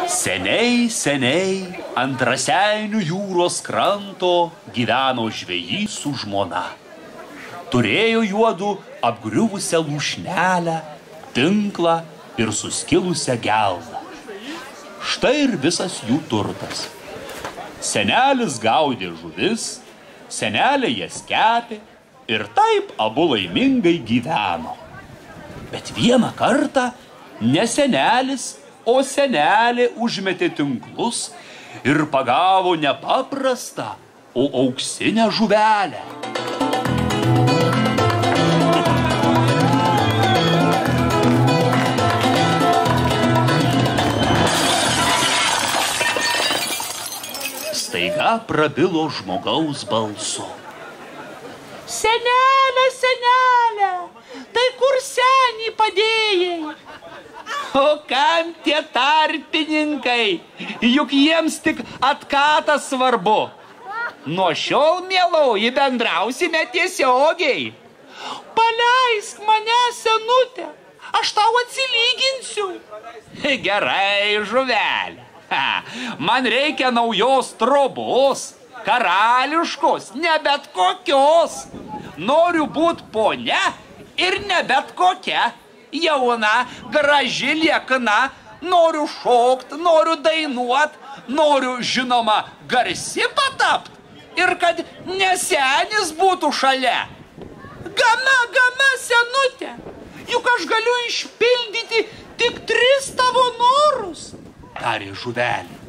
Seniai, seniai ant Raseinių jūros kranto gyveno žvejys su žmona. Turėjo juodu apgriuvusią lūšnelę, tinklą ir suskilusią geldą. Štai ir visas jų turtas. Senelis gaudė žuvis, senelė jas kepė ir taip abu laimingai gyveno. Bet vieną kartą ne senelis, o senelė užmetė tinklus ir pagavo nepaprastą, o auksinę žuvelę. Staiga prabilo žmogaus balsu. Senelė, senelė, tai kur senį padėjai? O kam tie tarpininkai? Juk jiems tik atkatas svarbu. Nuo šiol, mieloji, bendrausime tiesiogiai. Paleisk mane, senutė, aš tau atsilyginsiu. Gerai, žuvelė. Man reikia naujos trobos, karališkos, ne bet kokios. Noriu būt ponia ir ne bet kokia. Jauna, graži, liekna, noriu šokt, noriu dainuot, noriu, žinoma, garsi patapt ir kad nesenis būtų šalia. Gana, gana, senutė, juk aš galiu išpildyti tik 3 tavo norus, tarė žuvelė.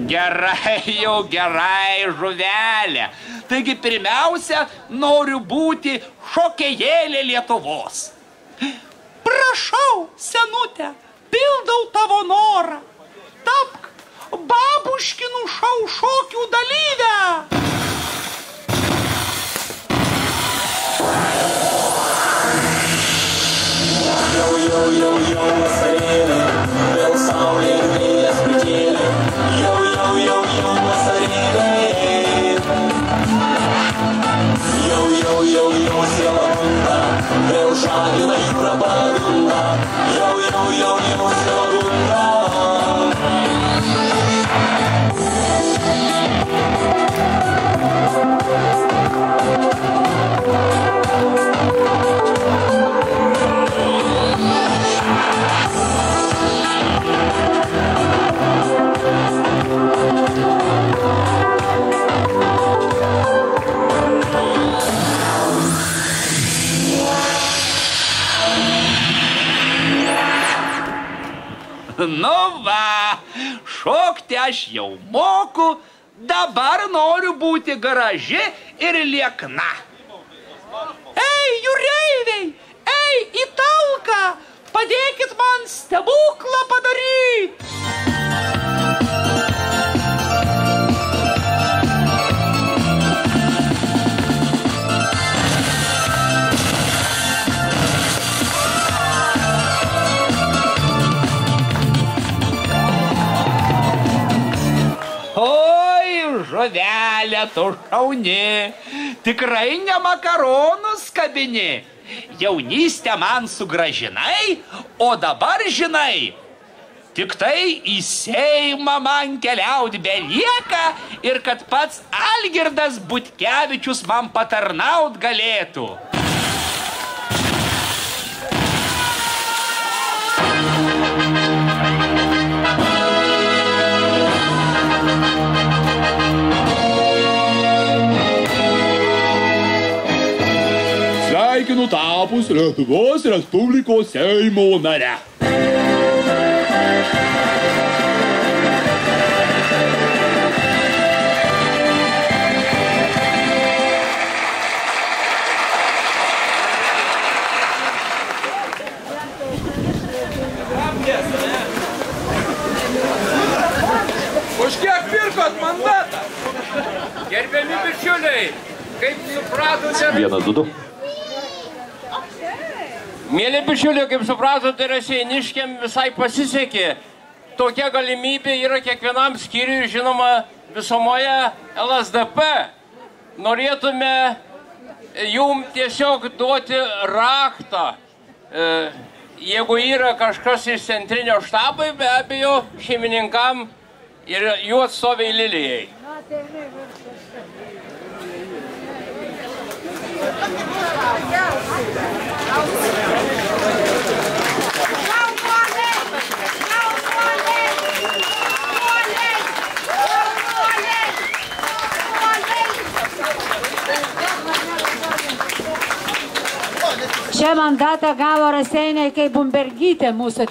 Gerai, jau gerai, žuvelė. Taigi pirmiausia, noriu būti šokėjėlė Lietuvos. Prašau, senutė, pildau tavo norą. Tapk babuškinų šou šokių dalyvę. Jau, vasarėlė, vėl saulė ir vėjas prikėlė. Jau, vasarėlė. Jau, siela bunda, vėl žadina jūra pagunda. Jau, siela bunda. Nu va, šokti aš jau moku, dabar noriu būti graži ir liekna. Ei, jūreiviai, ei, į talką, padėkit man stebuklą padaryti. Žuvelė, tu šauni, tikrai ne makaronus kabini. Jaunystę man sugražinai, o dabar žinai, tik tai į Seimą man keliaut belieka ir kad pats Algirdas Butkevičius man patarnaut galėtų. Sveikinu tapus Lietuvos Respublikos Seimo nare. Už kiek pirkot mandatą? Gerbiami bičiuliai, kaip supratote... 1, 2, 2. Mėly bičiuliai, kaip supratote, raseiniškiam visai pasisekė. Tokia galimybė yra kiekvienam skyriui, žinoma, visomoje LSDP. Norėtume jum tiesiog duoti raktą jeigu yra kažkas iš centrinio štabo, be abejo, šeimininkam ir jų atstoviai Lilijai. Šią mandatą gavo Raseiniai kaip Bumbergytė mūsų